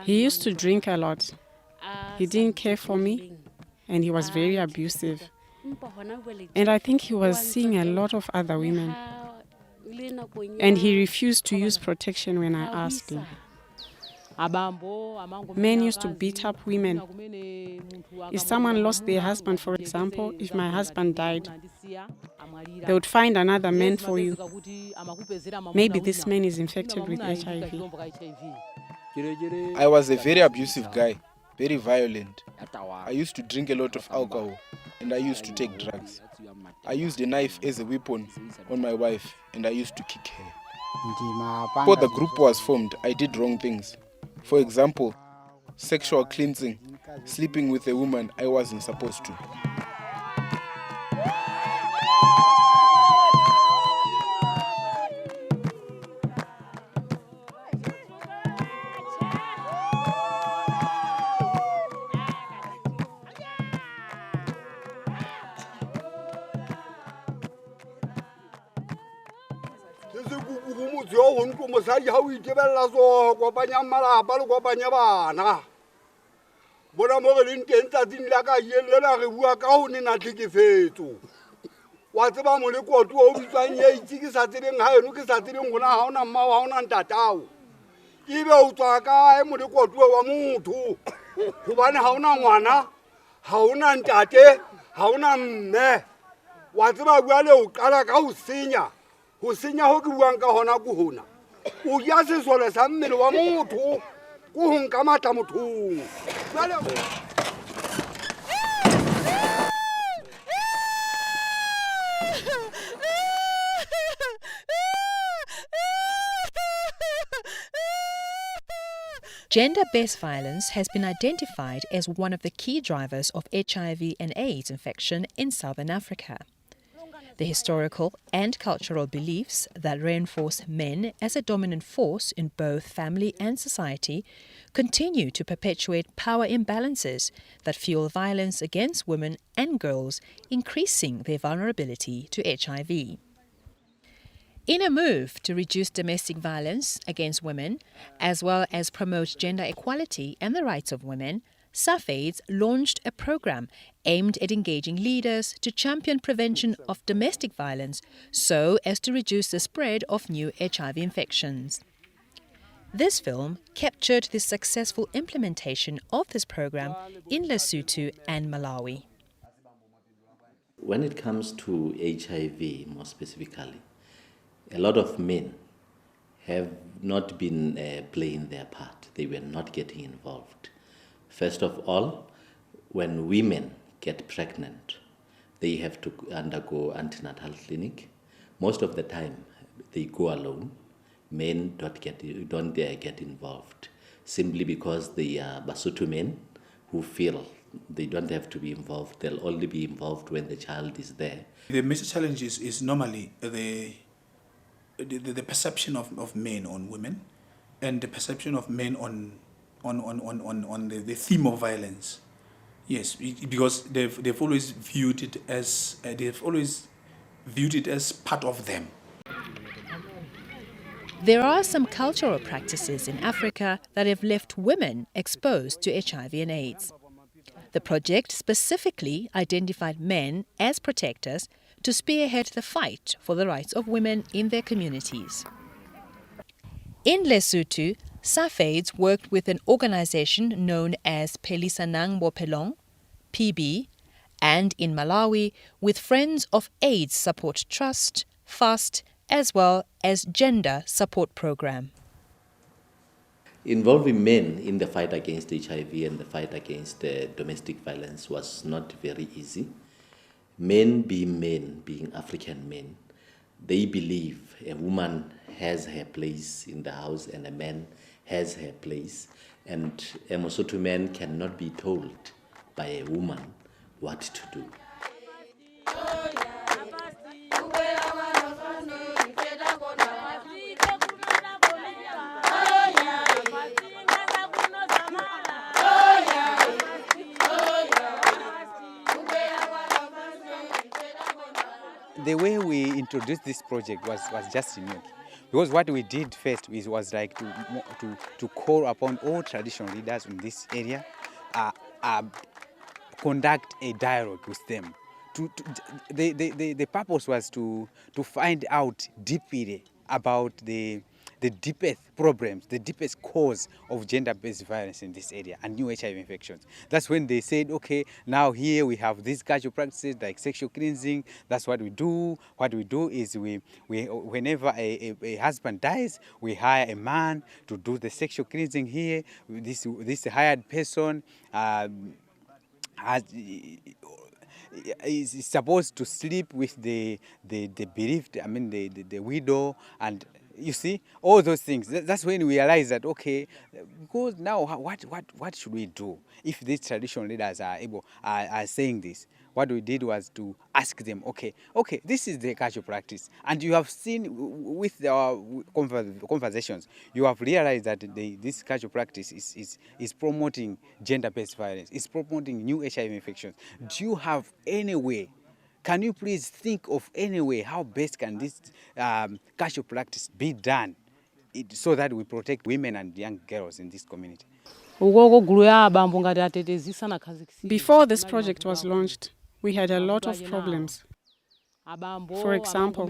He used to drink a lot. He didn't care for me, and he was very abusive. And I think he was seeing a lot of other women. And he refused to use protection when I asked him. Men used to beat up women. If someone lost their husband, for example, if my husband died, they would find another man for you. Maybe this man is infected with HIV. I was a very abusive guy, very violent. I used to drink a lot of alcohol, and I used to take drugs. I used a knife as a weapon on my wife, and I used to kick her. Before the group was formed, I did wrong things. For example, sexual cleansing, sleeping with a woman I wasn't supposed to. Bona mo re nteng tsatsing la ka yellela re bua ka ho nena tlhekefetso wa tseba mo le kotu o bitswang ye itse sa tsebeng ha eno ke sa tsebeng gona ha ona mma ha ona ntatao ibe o tswa ka mo le kotu wa motho gobane ha ona ngwana ha ona ntate ha ona mme wa tseba bua le o qala ka ho senya ho ke buang ka hona go hona o ya sesole sa mmele wa motho go honka matla mothong. Gender-based violence has been identified as one of the key drivers of HIV and AIDS infection in Southern Africa. The historical and cultural beliefs that reinforce men as a dominant force in both family and society continue to perpetuate power imbalances that fuel violence against women and girls, increasing their vulnerability to HIV. In a move to reduce domestic violence against women, as well as promote gender equality and the rights of women, SAfAIDS launched a program aimed at engaging leaders to champion prevention of domestic violence so as to reduce the spread of new HIV infections. This film captured the successful implementation of this program in Lesotho and Malawi. When it comes to HIV more specifically, a lot of men have not been playing their part. They were not getting involved. First of all, when women get pregnant, they have to undergo antenatal clinic. Most of the time, they go alone. Men don't get involved, simply because they are Basotho men who feel they don't have to be involved. They'll only be involved when the child is there. The major challenge is normally the perception of men on women, and the perception of men on the theme of violence. Yes, because they've always viewed it as part of them. There are some cultural practices in Africa that have left women exposed to HIV and AIDS. The project specifically identified men as protectors to spearhead the fight for the rights of women in their communities. In Lesotho, SAfAIDS worked with an organization known as Phelisanang Bophelong, PB, and in Malawi with Friends of AIDS Support Trust, FAST, as well as Gender Support Program. Involving men in the fight against HIV and the fight against domestic violence was not very easy. Men, being African men, they believe a woman has her place in the house and a man has her place, and a Mosotho man cannot be told by a woman what to do. The way we introduced this project was just unique. Because what we did first was like to call upon all traditional leaders in this area, conduct a dialogue with them. The purpose was to find out deeply about the deepest problems, the deepest cause of gender-based violence in this area and new HIV infections. That's when they said, okay, now here we have these cultural practices like sexual cleansing. That's what we do. What we do is we whenever a husband dies, we hire a man to do the sexual cleansing here. This hired person is supposed to sleep with the bereaved, the widow, and you see all those things. That's when we realize that, okay, because now what should we do if these traditional leaders are saying this? What we did was to ask them, okay, this is the cultural practice, and you have seen with our conversations, you have realized that this cultural practice is promoting gender-based violence, is promoting new HIV infections. Do you have any way? Can you please think of any way how best can this cultural practice be done so that we protect women and young girls in this community? Before this project was launched, we had a lot of problems. For example,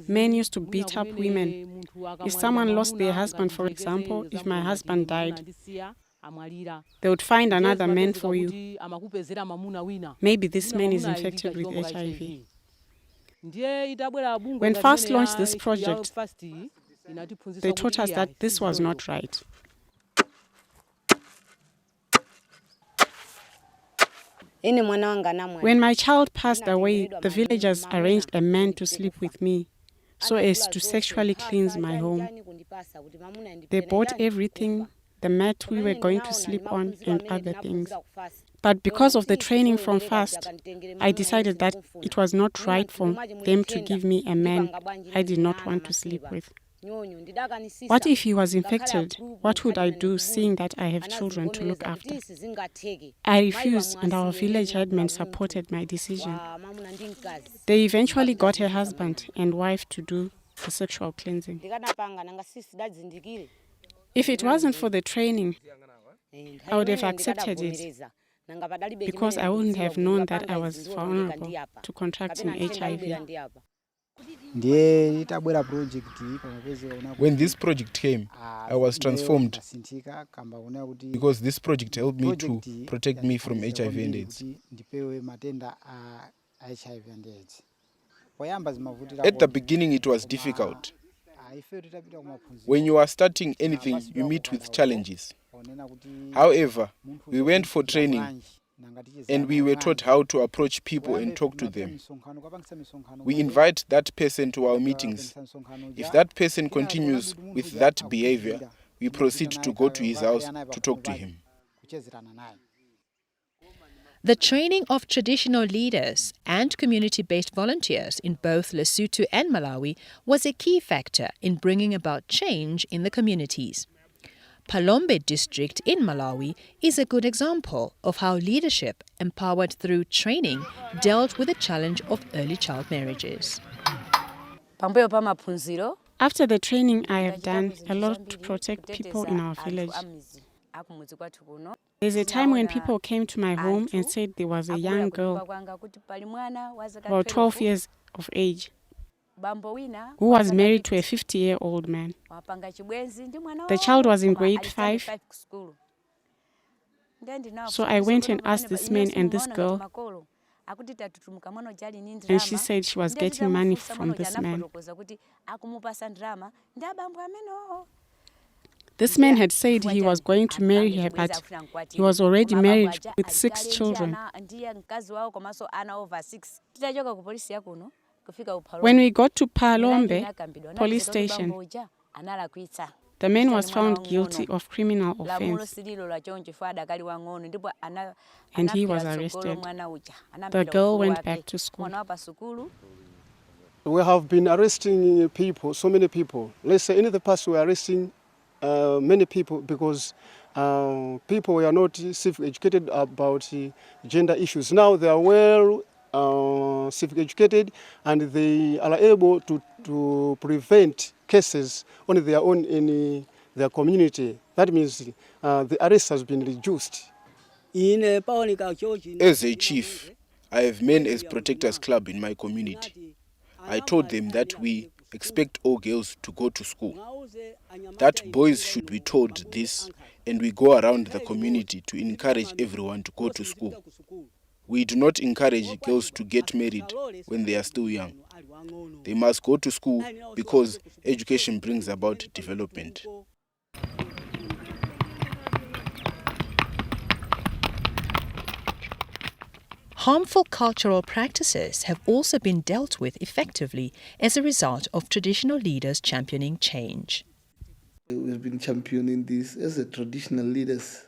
men used to beat up women. If someone lost their husband, for example, if my husband died, they would find another man for you. Maybe this man is infected with HIV. When FAST launched this project, they taught us that this was not right. When my child passed away, the villagers arranged a man to sleep with me so as to sexually cleanse my home. They bought everything, the mat we were going to sleep on, and other things. But because of the training from FAST, I decided that it was not right for them to give me a man I did not want to sleep with. What if he was infected? What would I do, seeing that I have children to look after? I refused, and our village headman supported my decision. They eventually got a husband and wife to do the sexual cleansing. If it wasn't for the training, I would have accepted it, because I wouldn't have known that I was vulnerable to contracting HIV. When this project came, I was transformed, because this project helped me to protect me from HIV and AIDS. At the beginning, it was difficult. When you are starting anything, you meet with challenges. However, we went for training, and we were taught how to approach people and talk to them. We invite that person to our meetings. If that person continues with that behavior, we proceed to go to his house to talk to him. The training of traditional leaders and community-based volunteers in both Lesotho and Malawi was a key factor in bringing about change in the communities. Palombe district in Malawi is a good example of how leadership empowered through training dealt with the challenge of early child marriages. After the training I have done a lot to protect people in our village. There's a time when people came to my home and said there was a young girl, about 12 years of age, who was married to a 50-year-old man. The child was in grade 5. So I went and asked this man and this girl, and she said she was getting money from this man. This man had said he was going to marry her, but he was already married with 6 children. When we got to Palombe police station, the man was found guilty of criminal offense, and he was arrested. The girl went back to school. We have been arresting people, so many people. Let's say in the past we were arresting many people because people were not civic educated about gender issues. Now they are well civic educated, and they are able to prevent cases on their own in their community. That means the arrest has been reduced. As a chief, I have Men as Protectors Club in my community. I told them that we expect all girls to go to school, that boys should be told this, and we go around the community to encourage everyone to go to school. We do not encourage girls to get married when they are still young. They must go to school because education brings about development. Harmful cultural practices have also been dealt with effectively as a result of traditional leaders championing change. We've been championing this as a traditional leaders.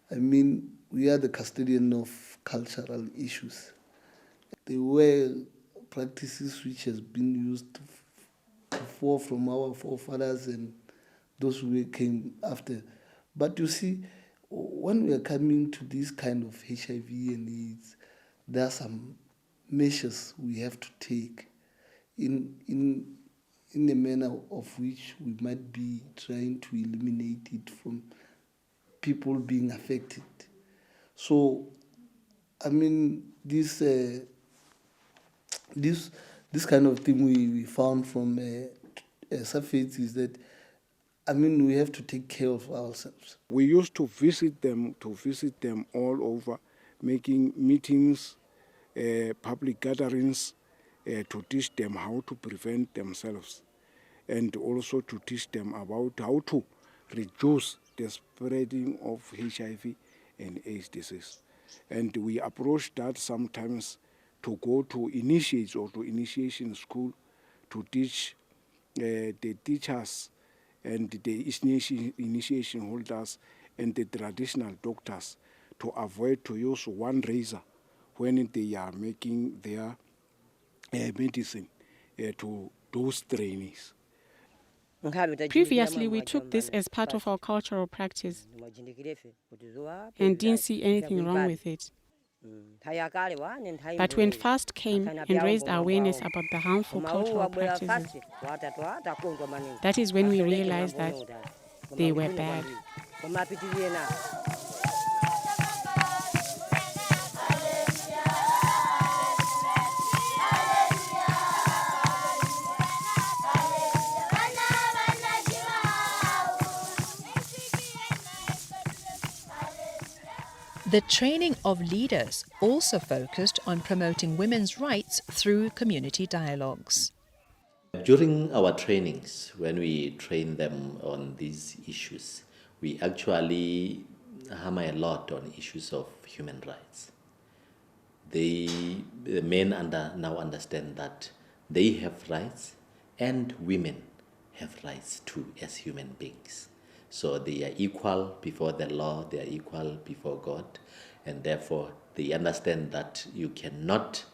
I mean, we are the custodian of cultural issues. There were practices which has been used before from our forefathers and those who came after. But you see, when we are coming to this kind of HIV and AIDS, there are some measures we have to take in a manner of which we might be trying to eliminate it from people being affected. So, I mean, this kind of thing we found from SAfAIDS is that, I mean, we have to take care of ourselves. We used to visit them all over, making meetings, public gatherings, to teach them how to prevent themselves, and also to teach them about how to reduce the spreading of HIV and AIDS disease. And we approach that sometimes to go to initiates or to initiation school to teach the teachers and the initiation holders and the traditional doctors to avoid to use one razor when they are making their medicine to those trainees. Previously, we took this as part of our cultural practice and didn't see anything wrong with it. But when FAST came and raised awareness about the harmful cultural practices, that is when we realized that they were bad. The training of leaders also focused on promoting women's rights through community dialogues. During our trainings, when we train them on these issues, we actually hammer a lot on issues of human rights. The men now understand that they have rights and women have rights too as human beings. So they are equal before the law, they are equal before God, and therefore they understand that you cannot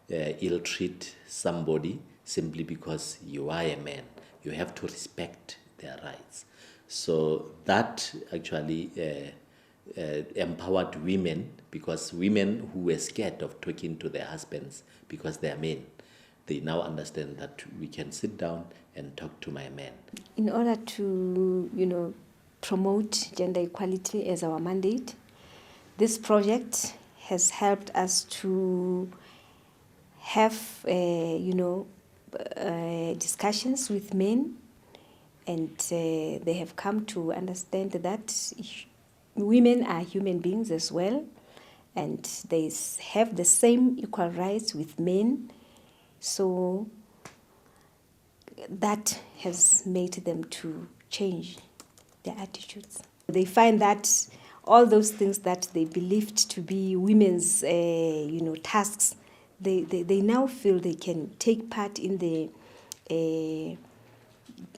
ill-treat somebody simply because you are a man. You have to respect their rights. So that actually empowered women, because women who were scared of talking to their husbands because they are men, they now understand that we can sit down and talk to my man. In order to, promote gender equality as our mandate, this project has helped us to have, discussions with men, and they have come to understand that women are human beings as well, and they have the same equal rights with men. So that has made them to change their attitudes. They find that all those things that they believed to be women's, tasks, they now feel they can take part in the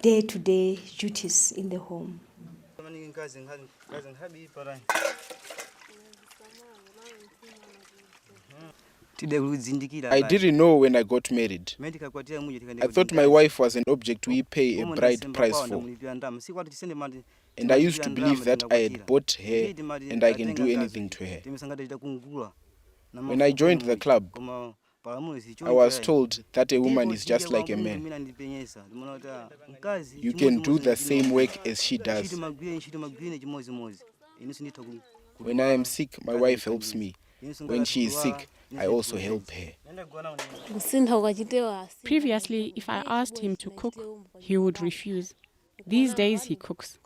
day-to-day duties in the home. I didn't know when I got married. I thought my wife was an object we pay a bride price for. And I used to believe that I had bought her and I can do anything to her. When I joined the club, I was told that a woman is just like a man. You can do the same work as she does. When I am sick, my wife helps me. When she is sick, I also help her. Previously, if I asked him to cook, he would refuse. These days he cooks.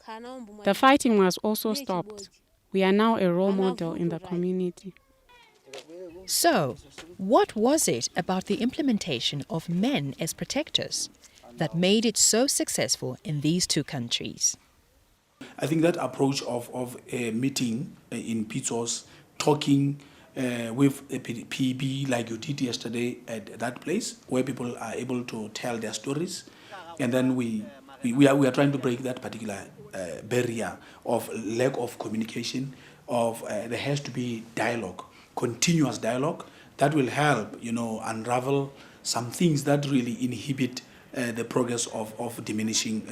The fighting was also stopped. We are now a role model in the community. So, what was it about the implementation of men as protectors that made it so successful in these two countries? I think that approach of a meeting in Pitsos, talking with a PB like you did yesterday at that place, where people are able to tell their stories, and then we are trying to break that particular barrier of lack of communication. There has to be dialogue, continuous dialogue that will help unravel some things that really inhibit the progress of diminishing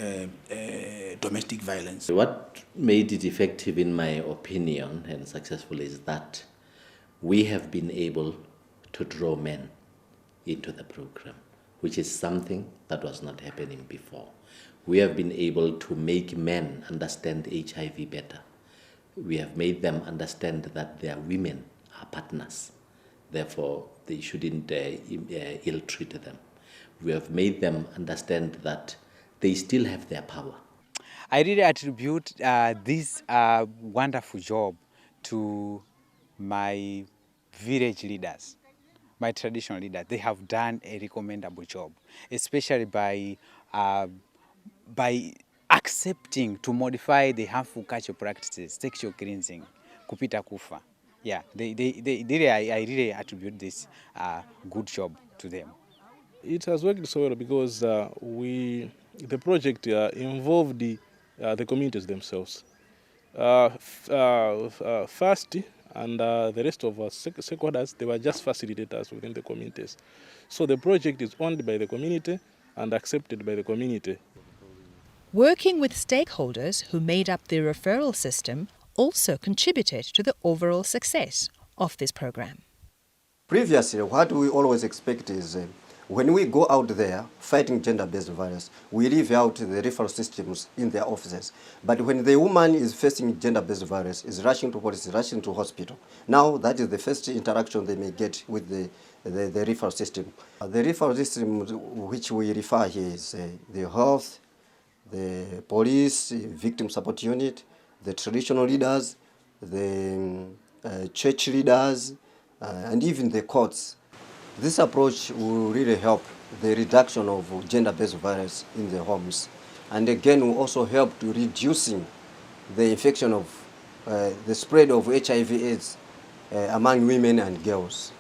domestic violence. What made it effective, in my opinion, and successful is that we have been able to draw men into the program, which is something that was not happening before. We have been able to make men understand HIV better. We have made them understand that their women are partners. Therefore, they shouldn't ill-treat them. We have made them understand that they still have their power. I really attribute this wonderful job to my village leaders, my traditional leaders. They have done a recommendable job, especially by accepting to modify the harmful cultural practices, sexual cleansing, kupita kufa. Yeah, I really attribute this good job to them. It has worked so well because the project involved the communities themselves. First, and the rest of us stakeholders, they were just facilitators within the communities. So the project is owned by the community and accepted by the community. Working with stakeholders who made up the referral system also contributed to the overall success of this program. Previously, what we always expect is when we go out there fighting gender-based violence, we leave out the referral systems in their offices. But when the woman is facing gender-based violence, is rushing to police, rushing to hospital, now that is the first interaction they may get with the referral system. The referral system which we refer here is the health, the police, victim support unit, the traditional leaders, the church leaders, and even the courts. This approach will really help the reduction of gender-based violence in the homes, and again will also help to reducing the infection of the spread of HIV/AIDS among women and girls.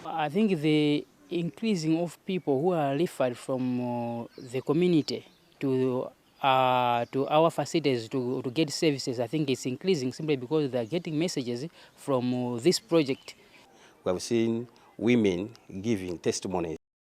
I think the increasing of people who are referred from the community to our facilities to get services, I think it's increasing simply because they are getting messages from this project. We have seen women giving testimonies